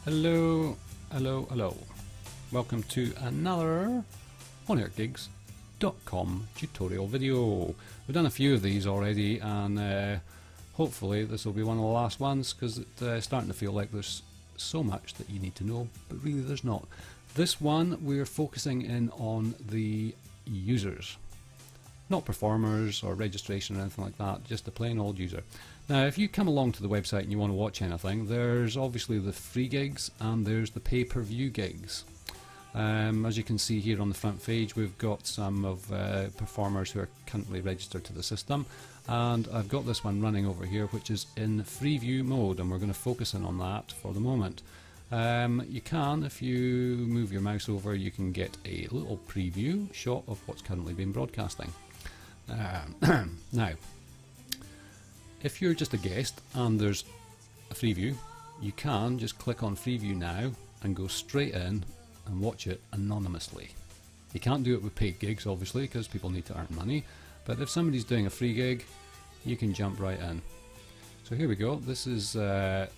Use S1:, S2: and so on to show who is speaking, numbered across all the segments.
S1: Hello, hello, hello. Welcome to another OnAirGigs.com tutorial video. We've done a few of these already, and hopefully this will be one of the last ones, because it's starting to feel like there's so much that you need to know, but really there's not. This one we're focusing in on the users, not performers or registration or anything like that, just a plain old user. Now if you come along to the website and you want to watch anything, there's obviously the free gigs and there's the pay-per-view gigs. As you can see here on the front page, we've got some of performers who are currently registered to the system, and I've got this one running over here which is in free view mode, and we're going to focus in on that for the moment. You can, if you move your mouse over, you can get a little preview shot of what's currently been broadcasting. Now, if you're just a guest and there's a free view, you can just click on free view now and go straight in and watch it anonymously. You can't do it with paid gigs, obviously, because people need to earn money, but if somebody's doing a free gig, you can jump right in. So here we go. This is a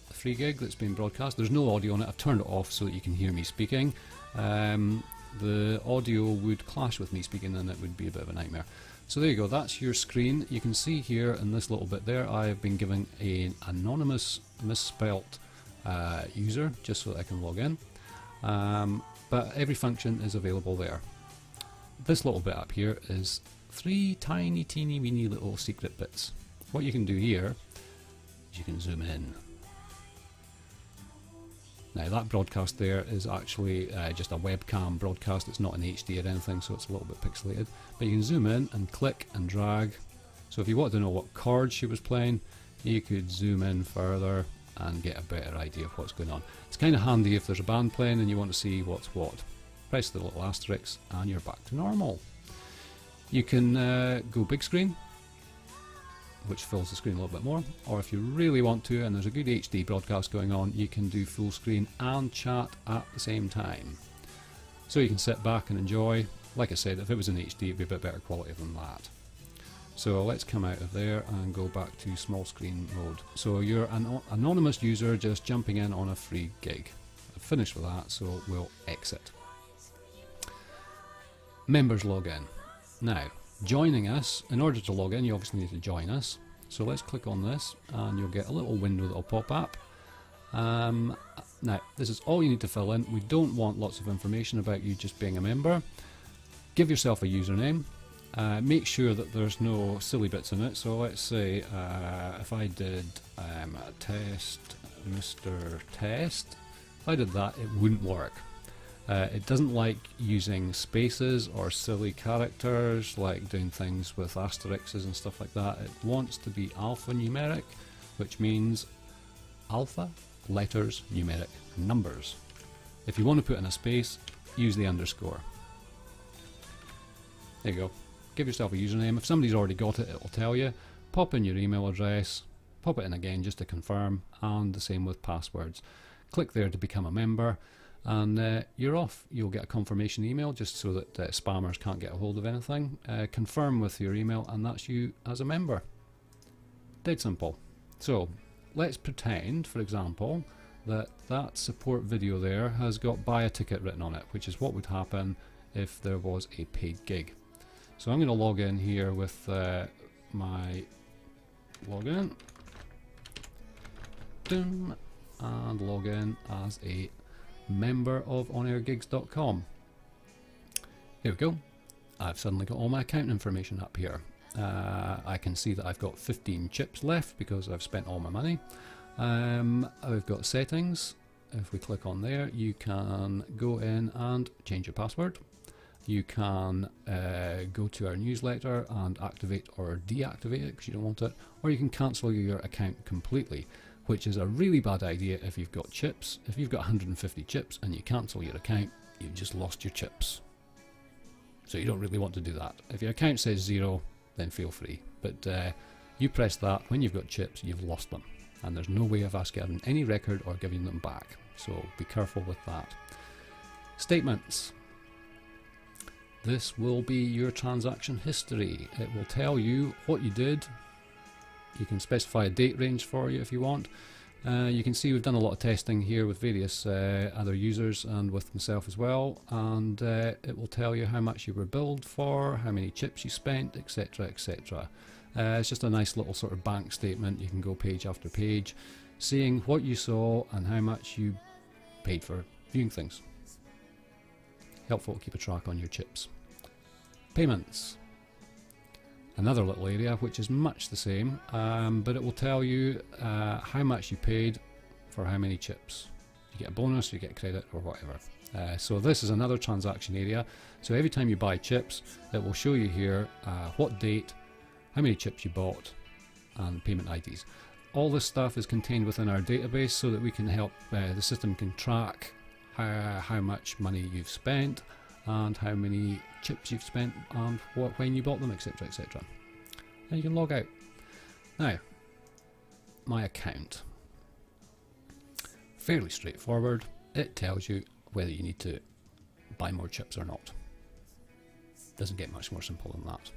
S1: free gig that's been broadcast. There's no audio on it. I've turned it off so that you can hear me speaking. The audio would clash with me speaking and it would be a bit of a nightmare. So there you go, that's your screen. You can see here in this little bit there, I have been given an anonymous misspelt user just so that I can log in. But every function is available there. This little bit up here is 3 tiny teeny weeny little secret bits. What you can do here is you can zoom in. Now that broadcast there is actually just a webcam broadcast, it's not in HD or anything, so it's a little bit pixelated. But you can zoom in and click and drag. So if you want to know what chord she was playing, you could zoom in further and get a better idea of what's going on. It's kind of handy if there's a band playing and you want to see what's what. Press the little asterisk and you're back to normal. You can go big screen, which fills the screen a little bit more, or if you really want to and there's a good HD broadcast going on, you can do full screen and chat at the same time. So you can sit back and enjoy. Like I said, if it was in HD it'd be a bit better quality than that. So let's come out of there and go back to small screen mode. So you're an anonymous user just jumping in on a free gig. I've finished with that, so we'll exit. Members log in. Now, joining us, in order to log in you obviously need to join us, so let's click on this and you'll get a little window that will pop up. Now this is all you need to fill in. We don't want lots of information about you just being a member. Give yourself a username, make sure that there's no silly bits in it, so let's say if I did test Mr. Test, if I did that it wouldn't work. It doesn't like using spaces or silly characters, like doing things with asterisks and stuff like that. It wants to be alphanumeric, which means alpha, letters, numeric, numbers. If you want to put in a space, use the underscore. There you go. Give yourself a username. If somebody's already got it, it'll tell you. Pop in your email address, pop it in again just to confirm, and the same with passwords. Click there to become a member, and you're off. You'll get a confirmation email just so that spammers can't get a hold of anything. Confirm with your email and that's you as a member. Dead simple. So let's pretend, for example, that that support video there has got buy a ticket written on it, which is what would happen if there was a paid gig. So I'm going to log in here with my login and log in as a member of OnAirGigs.com. Here we go. I've suddenly got all my account information up here. I can see that I've got 15 chips left because I've spent all my money. I've got settings. If we click on there, you can go in and change your password. You can go to our newsletter and activate or deactivate it because you don't want it, or you can cancel your account completely, which is a really bad idea if you've got chips. If you've got 150 chips and you cancel your account, you've just lost your chips. So you don't really want to do that. If your account says 0, then feel free. But you press that, when you've got chips, you've lost them. And there's no way of us getting any record or giving them back. So be careful with that. Statements. This will be your transaction history. It will tell you what you did. You can specify a date range for you if you want. You can see we've done a lot of testing here with various other users and with myself as well, and it will tell you how much you were billed for, how many chips you spent, etc, etc. It's just a nice little sort of bank statement. You can go page after page seeing what you saw and how much you paid for viewing things. Helpful to keep a track on your chips. Payments. Another little area which is much the same, but it will tell you how much you paid for how many chips. You get a bonus, you get credit, or whatever. So this is another transaction area. So every time you buy chips, it will show you here what date, how many chips you bought, and payment IDs. All this stuff is contained within our database so that we can help, the system can track how much money you've spent and how many chips you've spent and when you bought them, etc, etc. And you can log out. Now, my account. Fairly straightforward. It tells you whether you need to buy more chips or not. Doesn't get much more simple than that.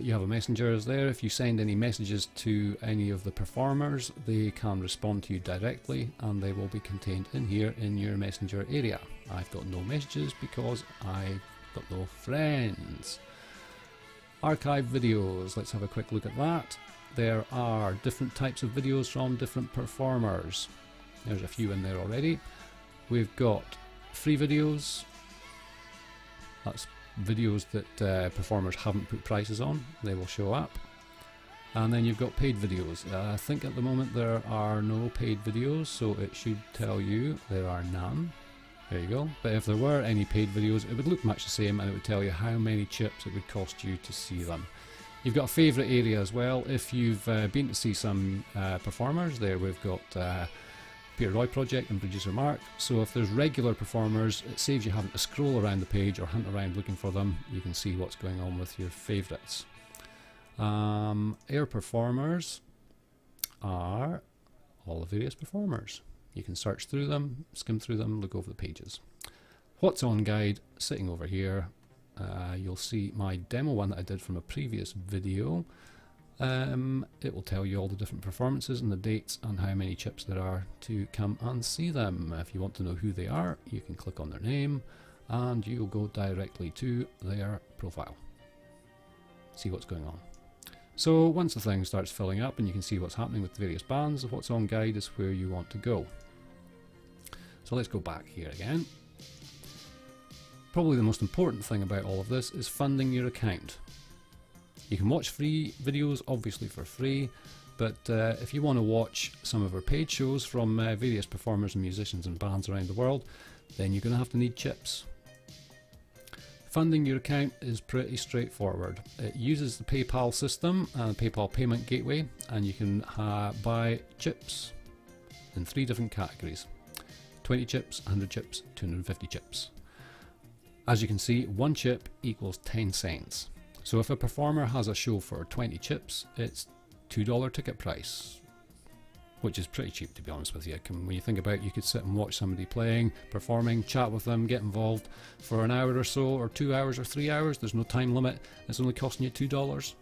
S1: You have a messenger there. If you send any messages to any of the performers, they can respond to you directly and they will be contained in here in your messenger area. I've got no messages because I've got no friends. Archive videos, let's have a quick look at that. There are different types of videos from different performers. There's a few in there already. We've got free videos. That's videos that performers haven't put prices on, they will show up. And then you've got paid videos. I think at the moment there are no paid videos, so it should tell you there are none. There you go. But if there were any paid videos, it would look much the same and it would tell you how many chips it would cost you to see them. You've got a favourite area as well. If you've been to see some performers, there we've got Peter Roy Project and Producer Mark. So if there's regular performers, it saves you having to scroll around the page or hunt around looking for them. You can see what's going on with your favourites. Air performers are all the various performers. You can search through them, skim through them, look over the pages. What's on guide sitting over here. You'll see my demo one that I did from a previous video. It will tell you all the different performances and the dates and how many chips there are to come and see them. If you want to know who they are, you can click on their name and you'll go directly to their profile. See what's going on. So once the thing starts filling up and you can see what's happening with the various bands, what's on guide is where you want to go. So let's go back here again. Probably the most important thing about all of this is funding your account. You can watch free videos, obviously for free, but if you want to watch some of our paid shows from various performers and musicians and bands around the world, then you're going to have to need chips. Funding your account is pretty straightforward. It uses the PayPal system and PayPal payment gateway, and you can buy chips in 3 different categories. 20 chips, 100 chips, 250 chips. As you can see, 1 chip equals 10 cents. So if a performer has a show for 20 chips, it's $2 ticket price, which is pretty cheap, to be honest with you. When you think about it, you could sit and watch somebody playing, performing, chat with them, get involved for an hour or so, or 2 hours or 3 hours. There's no time limit. It's only costing you $2.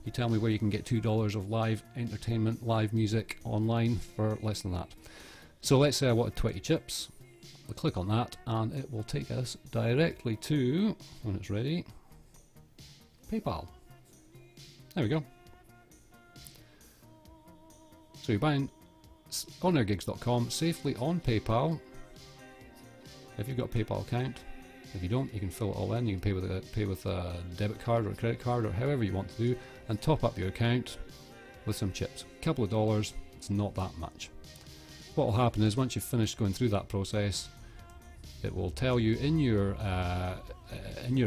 S1: You tell me where you can get $2 of live entertainment, live music online for less than that. So let's say I wanted 20 chips. We'll click on that and it will take us directly to, when it's ready, PayPal. There we go. So you're buying OnAirGigs.com safely on PayPal. If you've got a PayPal account, if you don't, you can fill it all in. You can pay with a debit card or a credit card or however you want to do, and top up your account with some chips. A couple of dollars, it's not that much. What will happen is once you've finished going through that process, it will tell you in your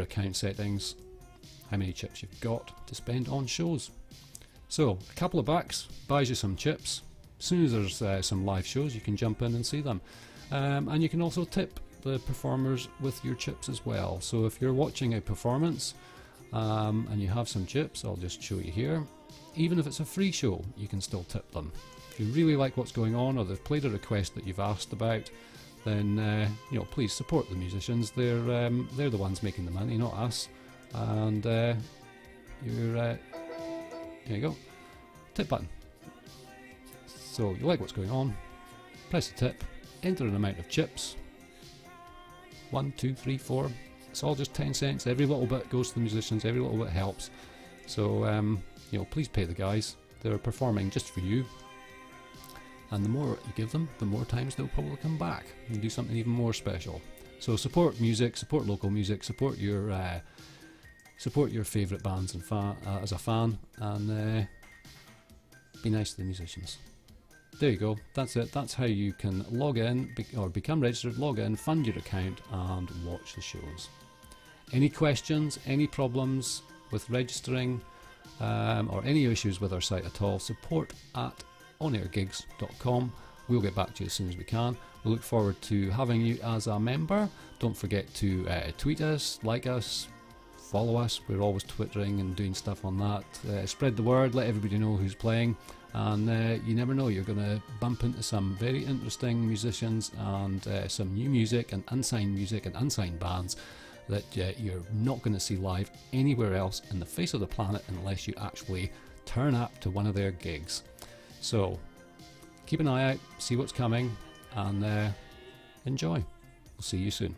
S1: account settings how many chips you've got to spend on shows. So a couple of bucks buys you some chips. As soon as there's some live shows, you can jump in and see them, and you can also tip the performers with your chips as well. So if you're watching a performance and you have some chips, I'll just show you here. Even if it's a free show, you can still tip them. If you really like what's going on, or they've played a request that you've asked about, then you know, please support the musicians. They're the ones making the money, not us. And there you go, tip button. So you like what's going on, press the tip, enter an amount of chips, 1, 2, 3, 4, it's all just 10 cents, every little bit goes to the musicians, every little bit helps. So you know, please pay the guys, they're performing just for you, and the more you give them, the more times they'll probably come back and do something even more special. So support music, support local music, support your favourite bands and as a fan, and be nice to the musicians. There you go, that's it. That's how you can log in or become registered, log in, fund your account and watch the shows. Any questions, any problems with registering, or any issues with our site at all, support at OnAirGigs.com. We'll get back to you as soon as we can. We look forward to having you as a member. Don't forget to tweet us, like us, follow us. We're always twittering and doing stuff on that. Spread the word, let everybody know who's playing, and you never know, you're going to bump into some very interesting musicians and some new music and unsigned bands that you're not going to see live anywhere else in the face of the planet unless you actually turn up to one of their gigs. So keep an eye out, see what's coming, and enjoy. We'll see you soon.